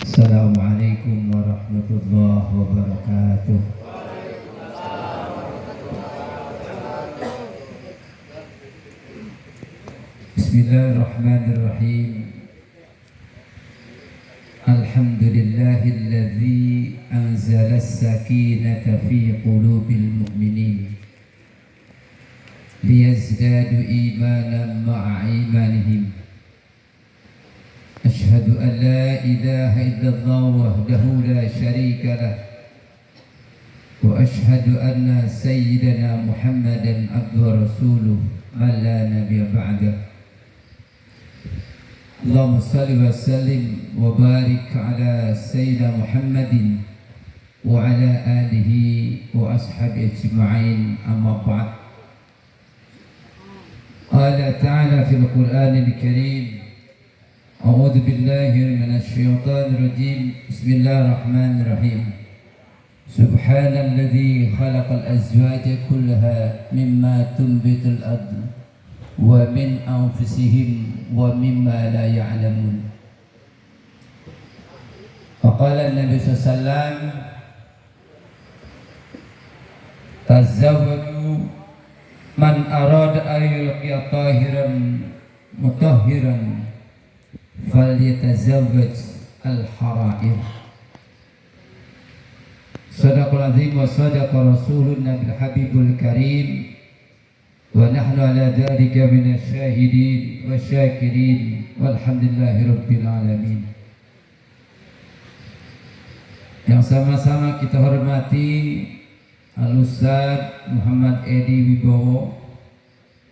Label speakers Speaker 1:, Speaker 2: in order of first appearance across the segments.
Speaker 1: Assalamualaikum warahmatullahi wabarakatuh. Bismillahirrahmanirrahim. Alhamdulillahilladzi anzala as-sakinata fi qulubil mu'minin liyazdadu imanan ma'a imanihim. Ashhadu an la ilaha illallah wahdahu la syarika lah wa ashhadu anna sayyidana Muhammadan abduhu wa rasuluh man la nabiyya ba'dah. Allahumma salli wa sallim wa barik ala sayyidina Muhammadin wa ala alihi wa ashabihi ajma'in, amma ba'd. Qala ta'ala fil Qur'anil Karim, a'udzu billahi minasy syaithanir rajim. Bismillahirrahmanirrahim. Subhanalladzi khalaqal azwaja kullaha mimma tunbitul ardh wa min anfusihim wa mimma la ya'lamun. Faqala an-nabi sallallahu alaihi wasallam, tazawwaju man arada an yulqiya tahiran mutahhiran falyatazawwaj al-hara'ir. Sadaqal azim wa sadaqa rasulun nabil habibul karim wa nahnu ala dhalika minasy syahidin wa syakirin walhamdulillahi rabbil alamin. Yang sama-sama kita hormati Al-Ustaz Muhammad Edi Wibowo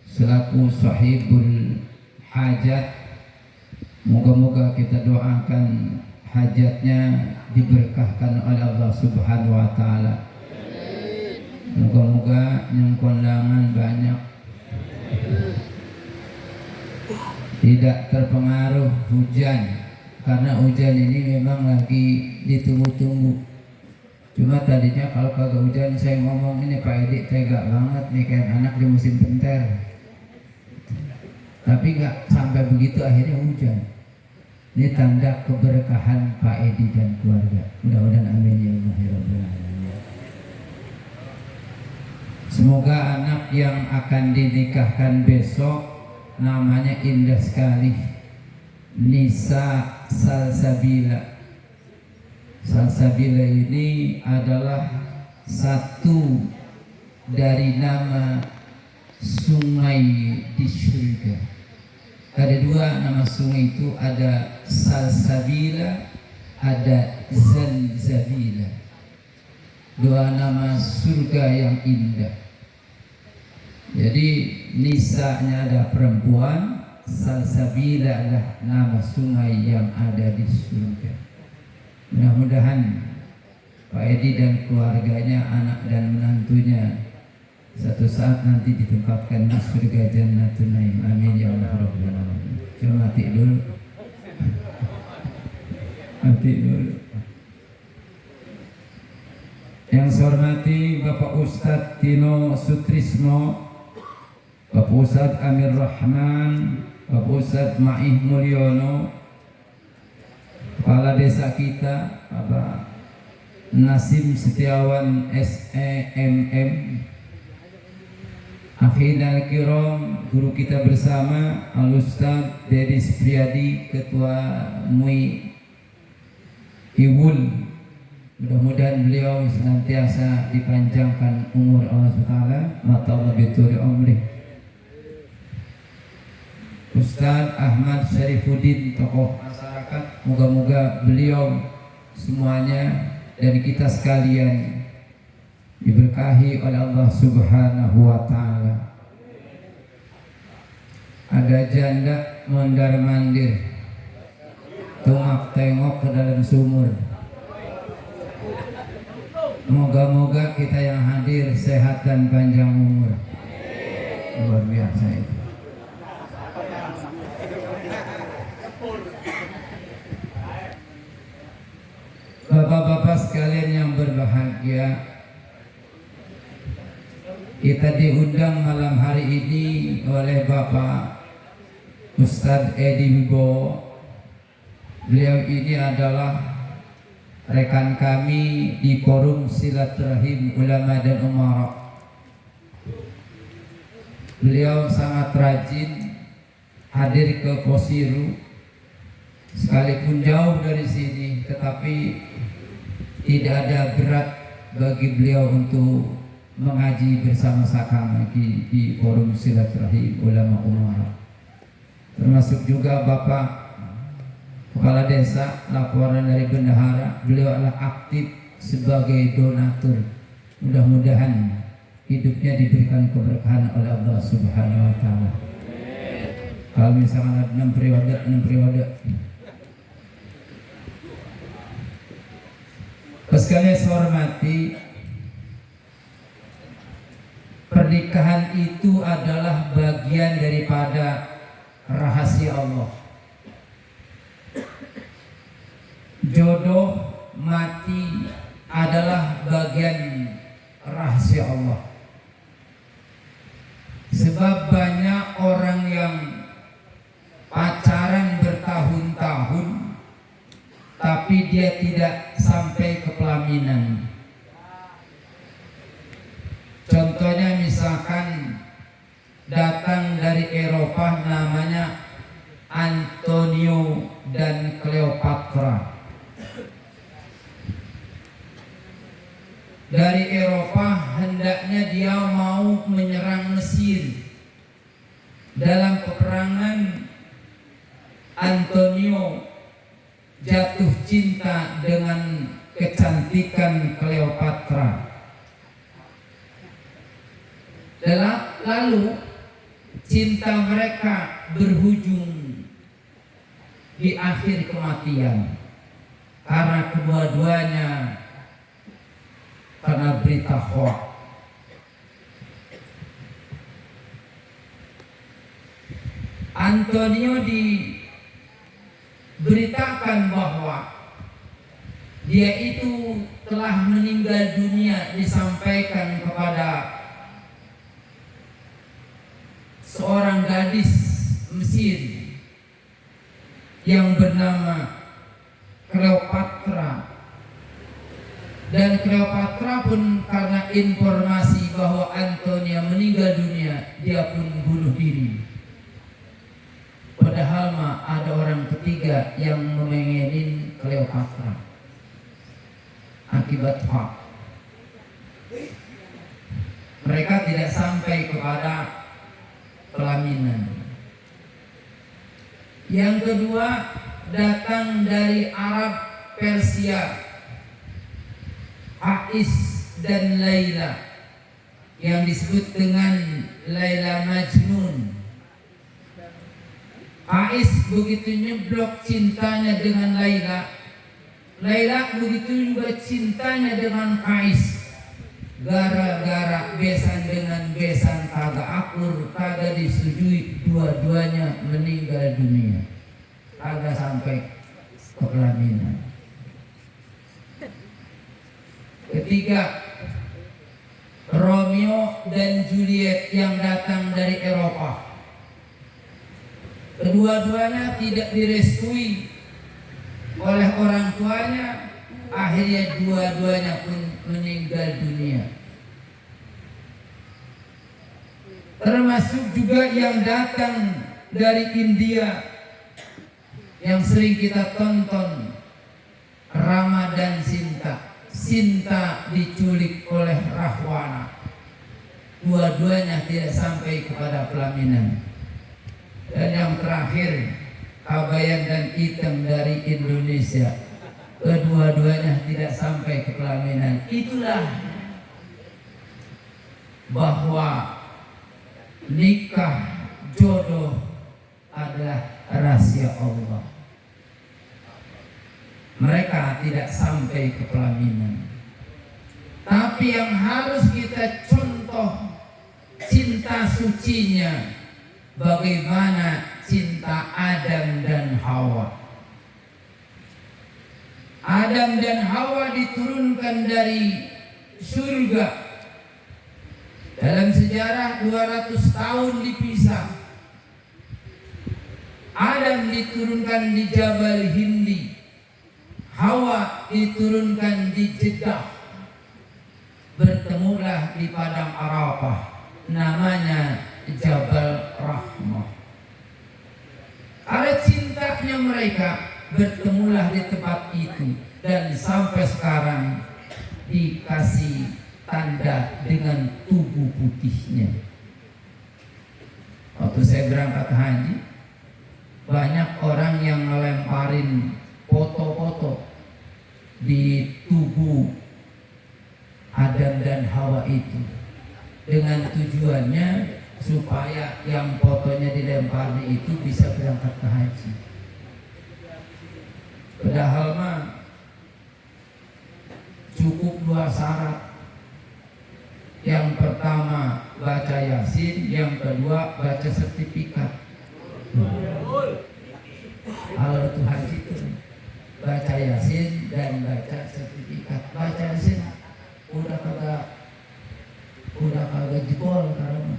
Speaker 1: selaku sahibul hajat. Moga-moga kita doakan hajatnya diberkahkan oleh Allah Subhanahu wa taala. Moga-moga yang kondangan banyak, tidak terpengaruh hujan, karena hujan ini memang lagi ditunggu-tunggu. Cuma tadinya kalau kagak hujan saya ngomong ini Pak Edi tega banget nih kayak anak di musim penter. Tapi gak sampai begitu, akhirnya hujan. Ini tanda keberkahan Pak Edi dan keluarga. Mudah-mudahan amin ya Allah ya Rabbal alamin. Semoga anak yang akan dinikahkan besok namanya indah sekali, Nisa Salsabila. Salsabila ini adalah satu dari nama sungai di surga. Ada dua nama sungai itu, ada Salsabila, ada Zanzabila. Dua nama surga yang indah. Jadi Nisanya ada perempuan, Salsabila adalah nama sungai yang ada di surga. Mudah-mudahan Pak Edi dan keluarganya, anak dan menantunya satu saat nanti ditempatkan di surga Jannatul Naim. Amin ya Allah Rabbal alamin. Coba mati dulu. Mati dulu. Yang saya hormati Bapak Ustadz Tino Sutrisno, Bapak Ustadz Amir Rahman, Bapak Ustadz Ma'ih Mulyono, Kepala Desa kita Bapak Nasim Setiawan SEMM, Akhirul Kiram, guru kita bersama Al-Ustaz Dedi Supriyadi, Ketua MUI Iwul. Mudah-mudahan beliau senantiasa dipanjangkan umur Allah SWT, mata Allah bituri umrih. Ustaz Ahmad Syarifuddin, tokoh masyarakat, moga-moga beliau semuanya dan kita sekalian diberkahi oleh Allah Subhanahu wa taala. Ada janda mondar-mandir, tengok tengok ke dalam sumur. Moga-moga kita yang hadir sehat dan panjang umur. Luar biasa itu. Bapak-bapak sekalian yang berbahagia, kita diundang malam hari ini oleh Bapak Ustadz Edi Wibowo. Beliau ini adalah rekan kami di forum silaturahim ulama dan umara. Beliau sangat rajin hadir ke Posiru, sekalipun jauh dari sini, tetapi tidak ada berat bagi beliau untuk mengaji bersama kami di forum silaturahim ulama umara. Termasuk juga Bapak Kepala Desa, laporan dari bendahara, beliau adalah aktif sebagai donatur. Mudah-mudahan hidupnya diberikan keberkahan oleh Allah Subhanahu wa taala. Kalau misalnya 6 periode. Sekalian saya hormati, pernikahan itu adalah bagian daripada rahasia Allah. Jodoh mati adalah bagian rahasia Allah. Sebab banyak orang yang pacaran bertahun-tahun tapi dia tidak sampai ke pelaminan. Contohnya misalkan datang dari Eropa, namanya Antonio dan Cleopatra. Dari Eropa hendaknya dia mau menyerang Mesir. Dalam peperangan, Antonio jatuh cinta dengan kecantikan Cleopatra. Lalu cinta mereka berujung di akhir kematian karena kedua-duanya karena berita hoax. Antonio diberitakan bahwa dia itu telah meninggal dunia, disampaikan kepada seorang gadis Mesir yang bernama Cleopatra. Dan Cleopatra pun karena informasi bahwa Antonia meninggal dunia, dia pun bunuh diri. Padahal ada orang ketiga yang memengenin Cleopatra akibat hoax. Mereka tidak sampai kepada pelaminan. Yang kedua datang dari Arab Persia, Ais dan Laila, yang disebut dengan Laila Majnun. Ais begitu nyeblok cintanya dengan Laila. Laila begitu juga cintanya dengan Ais. Gara-gara besan dengan besan kagak akur, kagak disetujui, dua-duanya meninggal dunia, kagak sampai ke pelaminan. Ketiga, Romeo dan Juliet yang datang dari Eropa. Kedua-duanya tidak direstui oleh orang tuanya, akhirnya dua-duanya pun meninggal dunia. Termasuk juga yang datang dari India yang sering kita tonton, Rama dan Sinta. Sinta diculik oleh Rahwana. Dua-duanya tidak sampai kepada pelaminan. Dan yang terakhir, Kabayan dan Item dari Indonesia. Kedua-duanya tidak sampai ke pelaminan. Itulah bahwa nikah jodoh adalah rahasia Allah. Mereka tidak sampai ke pelaminan. Tapi yang harus kita contoh cinta sucinya, bagaimana cinta Adam dan Hawa. Adam dan Hawa diturunkan dari surga. Dalam sejarah 200 tahun dipisah. Adam diturunkan di Jabal Hindi. Hawa diturunkan di Jeddah, bertemulah di padang Arafah, namanya Jabal Rahmah. Karena cintanya mereka, bertemulah di tempat itu, dan sampai sekarang dikasih tanda dengan tubuh putihnya. Waktu saya berangkat haji, banyak orang yang ngelemparin foto-foto di tubuh Adam dan Hawa itu, dengan tujuannya supaya yang fotonya dilempar itu bisa berangkat ke haji. Padahal mah cukup 2 syarat. Yang pertama baca Yasin, yang kedua baca sertifikat. Kalau itu haji itu baca Yasin dan baca sertifikat. Baca Yasin udah kagak jebol, karena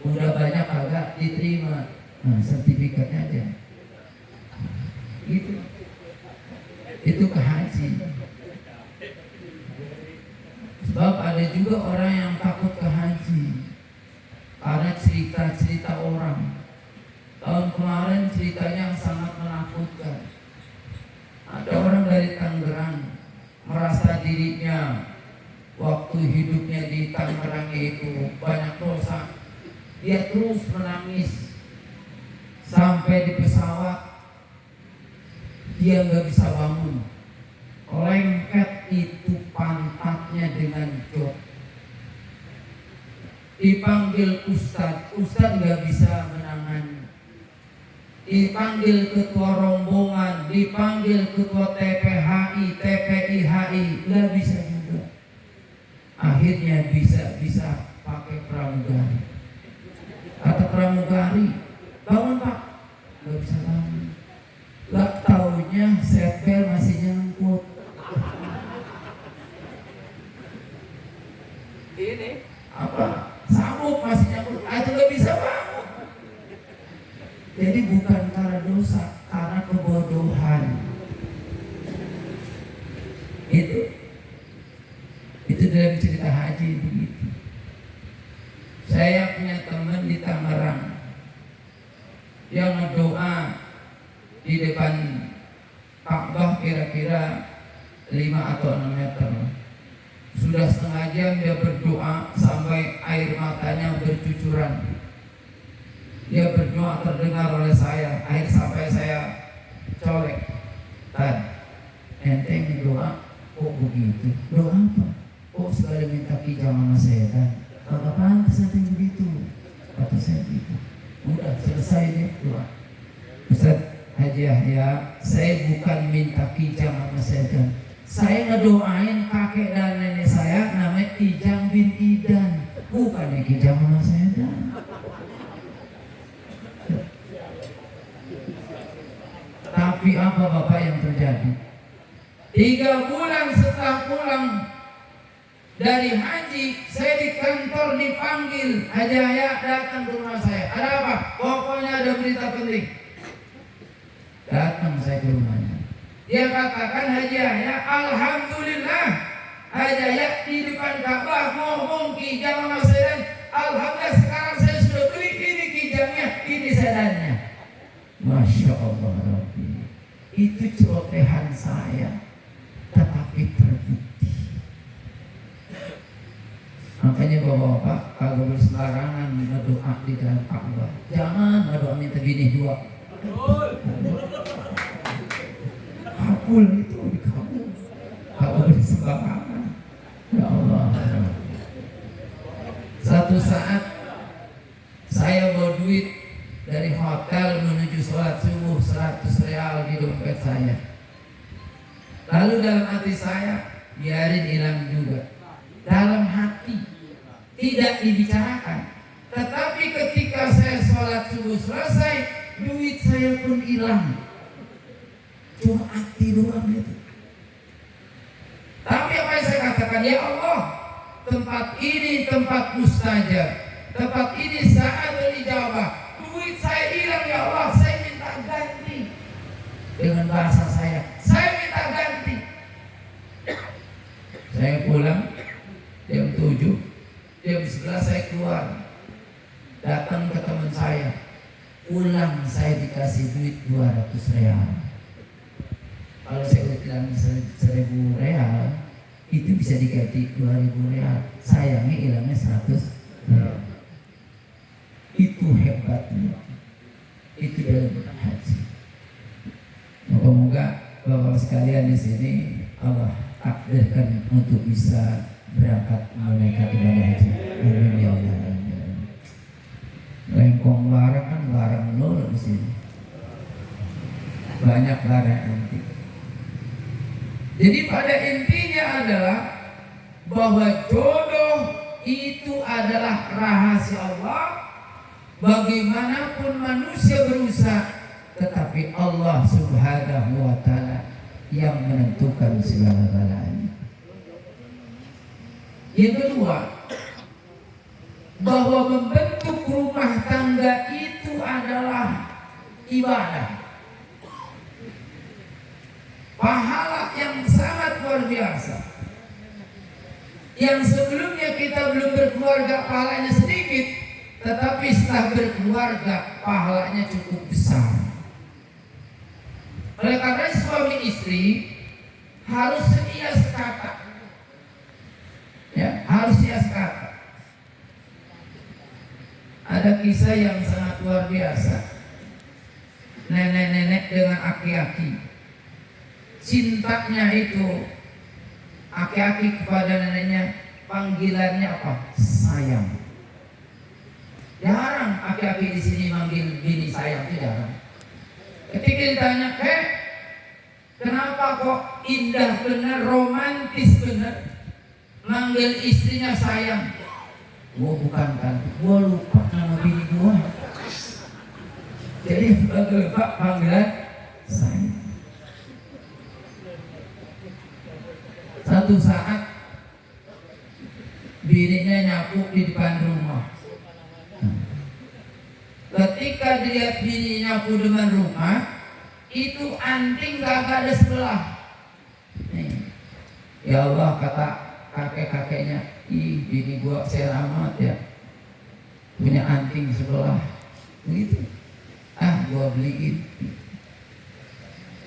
Speaker 1: udah banyak kagak diterima. Nah, sertifikatnya aja. Itu ke haji. Sebab ada juga orang yang takut ke haji karena cerita-cerita orang. Tahun kemarin ceritanya yang sangat menakutkan. Ada orang dari Tangerang merasa dirinya waktu hidupnya di Tangerang itu banyak dosa. Dia terus menangis sampai di pesawat dia nggak bisa bangun. Lengket itu pantatnya dengan jok. Dipanggil ustadz nggak bisa menangani. Dipanggil ketua rombongan, dipanggil ketua TPHI, TPIHI, nggak bisa juga. Akhirnya bisa pakai pramugari. Kata pramugari, bangun Pak, nggak bisa bangun. Gak taunya seatbelt masih nyangkut. Ini apa? Sabuk masih nyangkut. Itu nggak bisa bangun. Jadi bukan karena dosa, karena kebodohan. Itu dalam cerita haji begitu. Saya punya teman di Tangerang yang berdoa di depan Ka'bah kira-kira 5 atau 6 meter. Sudah setengah jam dia berdoa sampai air matanya bercucuran. Dia berdoa terdengar oleh saya. Akhir sampai saya colek. Enteng doa kok begitu? Doa apa? Kok sekali minta kijang sama saya kan? Kagak pantas nanti begitu. Kata saya gitu. Udah selesai dia doa. Ustaz Haji Yahya, saya bukan minta kijang sama saya kan? Saya ngedoain kakek dan nenek saya namanya Kijang bin Idan, bukannya kijang sama saya kan? Tapi apa Bapak yang terjadi? 3 bulan setelah pulang dari haji, saya di kantor dipanggil, Haji Yahya datang ke rumah saya. Ada apa? Pokoknya ada berita penting. Datang saya ke rumahnya. Dia katakan, Haji Yahya, alhamdulillah, Haji Yahya di depan Ka'bah ngomong kijang sama saya. Alhamdulillah sekarang saya sudah beli ini kijangnya, ini sedannya. Masya Allah Rabbi. Itu celotehan saya, tetapi terbukti. Makanya bapak-bapak kalau bersembarangan berdoa di dalam Ka'bah, jangan berdoa minta bini 2. Kabul itu dikabul. Kalau bersembarangan, ya Allah. Satu saat saya bawa duit dari hotel menuju sholat subuh 100 real di dompet saya. Lalu dalam hati saya, biarin hilang juga. Dalam hati tidak dibicarakan. Tetapi ketika saya sholat subuh selesai, duit saya pun hilang. Cuma hati doang itu. Tapi apa yang saya katakan, ya Allah, tempat ini tempat mustajab, tempat ini saat dijawab. Duit saya hilang ya Allah, saya minta ganti. Dengan bahasa saya minta Saya pulang jam 7, jam 11 saya keluar, datang ke teman saya. Pulang saya dikasih duit 200 real. Kalau saya bilang 1000 real, itu bisa diganti 2000 real. Sayangnya hilangnya 100 real. Itu hebatnya. Itu dalam haji. Moga-moga Bapak sekalian di sini Allah takdirkan untuk bisa berangkat menunaikan ibadah haji. Amin ya Allah. Lengkong barang kan barang nol di sini. Banyak barang nanti. Jadi pada intinya adalah bahwa jodoh itu adalah rahasia Allah. Bagaimanapun manusia berusaha, tetapi Allah Subhanahu wa Ta'ala yang menentukan segala-galanya. Yang kedua, bahwa membentuk rumah tangga itu adalah ibadah, pahala yang sangat luar biasa. Yang sebelumnya kita belum berkeluarga pahalanya sedikit, tetapi setelah berkeluarga pahalanya cukup besar. Oleh karena suami istri harus setia sekata, ya, harus setia sekata. Ada kisah yang sangat luar biasa. Nenek-nenek dengan aki-aki, cintanya itu aki-aki kepada neneknya, panggilannya apa? Sayang. Jarang aki-aki di sini manggil bini sayang, itu jarang. Ketika ditanya, kenapa kok indah benar, romantis benar, manggil istrinya sayang? Gua bukan kan, gua lupa nama bini gua. Jadi lupa panggilan sayang. Satu saat bininya nyapu di depan rumah. Ketika dilihat bini nyapu depan rumah, itu anting kagak ada sebelah. Nih. Ya Allah, kata kakek-kakeknya, ih bini gua selamat ya, punya anting sebelah. Begitu. Gua beliin.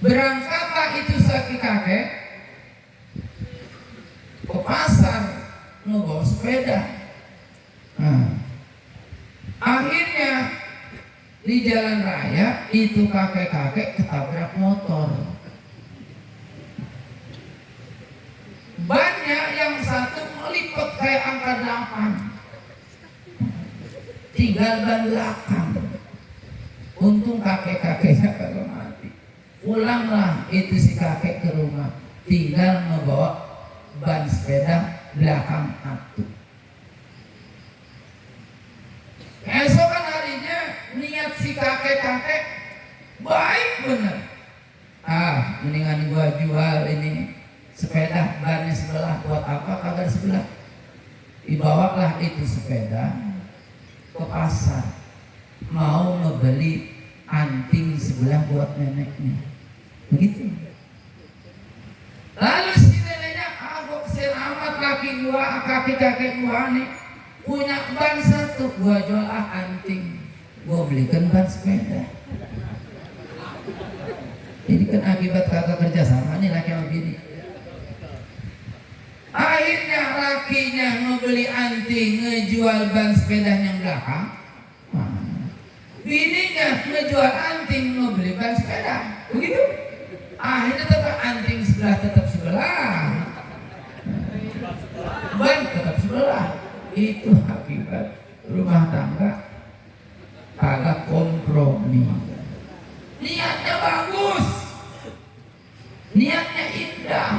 Speaker 1: Berangkatlah itu kakek ke pasar ngebawa sepeda. Akhirnya di jalan raya itu kakek-kakek ketabrak motor. Bannya yang satu melipet kayak angka 8, tinggal ban belakang. Untung kakek-kakeknya kagak mati. Pulanglah itu si kakek ke rumah, tinggal membawa ban sepeda belakang atuh. Esokan harinya niat si kakek-kakek baik bener. Mendingan gua jual ini sepeda, bannya sebelah, buat apa kagak sebelah. Dibawalah itu sepeda ke pasar, mau ngebeli anting sebelah buat neneknya. Begitu. Lalu si neneknya, kok selamat laki gua, kakek gua nih punya ban satu, gua jual anting, gua belikan ban sepeda. Ini kan akibat kagak kerja sama nih laki sama bini. Akhirnya lakinya ngebeli anting, ngejual ban sepeda yang belakang. Bininya ngejual anting, ngebeli ban sepeda. Begitu. Akhirnya tetap anting sebelah tetap sebelah, ban tetap sebelah. Itu akibat rumah tangga kagak kompromi. Niatnya bagus, niatnya indah,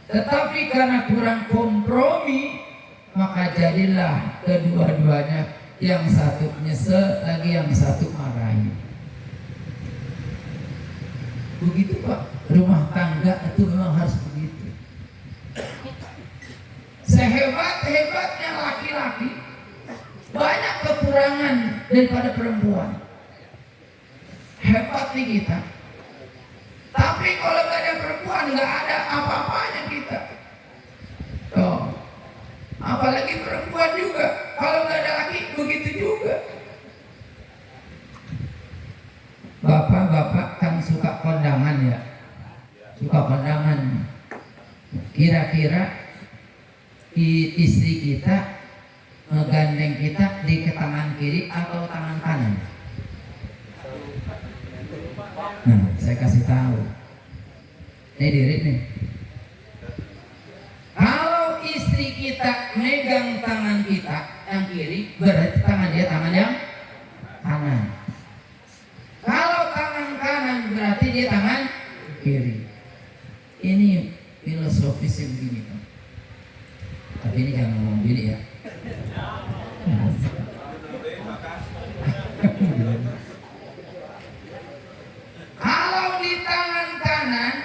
Speaker 1: tetapi karena kurang kompromi, maka jadilah kedua-duanya, yang satu nyesel, lagi yang satu marahin. Begitu Pak, rumah tangga itu memang harus begitu. Sehebat-hebatnya laki-laki, banyak kekurangan daripada perempuan. Hebat nih kita, tapi kalau gak ada perempuan gak ada apa-apanya kita. suka kondangan. Kira-kira istri kita ngegandeng kita di tangan kiri atau tangan kanan? Nah, saya kasih tahu. Ini diri nih. Kalau istri kita megang tangan kita yang kiri, berarti tangan dia tangan yang kanan. Kalau tangan kanan berarti dia tangan kiri. Ini filosofisnya begini, Pak. Tapi ini jangan ngomong gini ya. Kalau di tangan kanan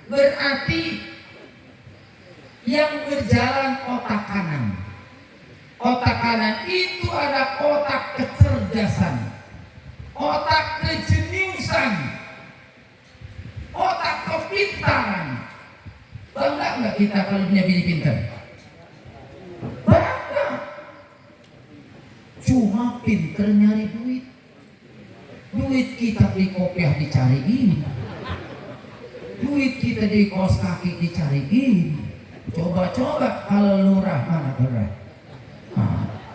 Speaker 1: berarti yang berjalan otak kanan. Otak kanan itu ada otak kecerdasan, otak kejeniusan, otak kepintaran. Bangga nggak kita kalau punya bini pintar? Bangga. Cuma pinter nyari duit. Duit kita di kopiah dicariin. Duit kita di kaos kaki dicariin. Coba-coba kalau lurah mana lurah?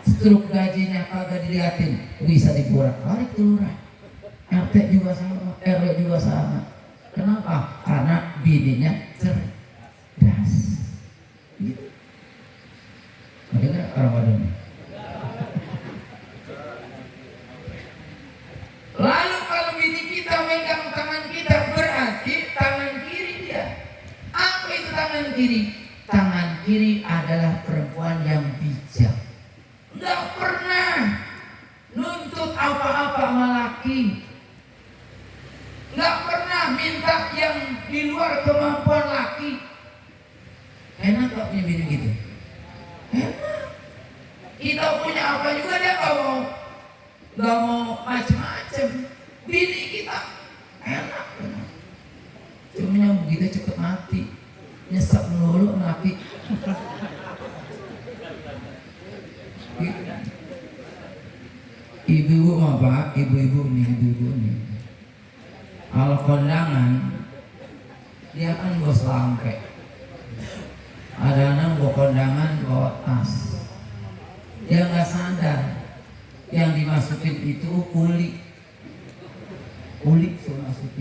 Speaker 1: Struk gajinya kagak diliatin, bisa dipurak-purik tuh lurah. RT juga sama, RW juga sama. Kenapa? Karena bininya cerdas. Gitu. Dengar orang Padang. Lalu kalau bini kita megang tangan kita berarti tangan kiri dia. Apa itu tangan kiri? Tangan kiri adalah perempuan yang bijak. Nggak pernah nuntut apa-apa sama laki. Nggak pernah minta yang di luar kemampuan laki. Enak gak punya bini gitu? Enak. Kita punya apa juga dia nggak mau macem-macem. Bini kita enak. Cuma yang begitu cepet mati. Nyesek melulu laki. Ibu-ibu apa? Ibu-ibu nih. Kalau kondangan dia kan bawa selangkeh. Ada anak bawa kondangan bawa tas. Dia nggak sadar yang dimasukin itu kulit suruh masukin.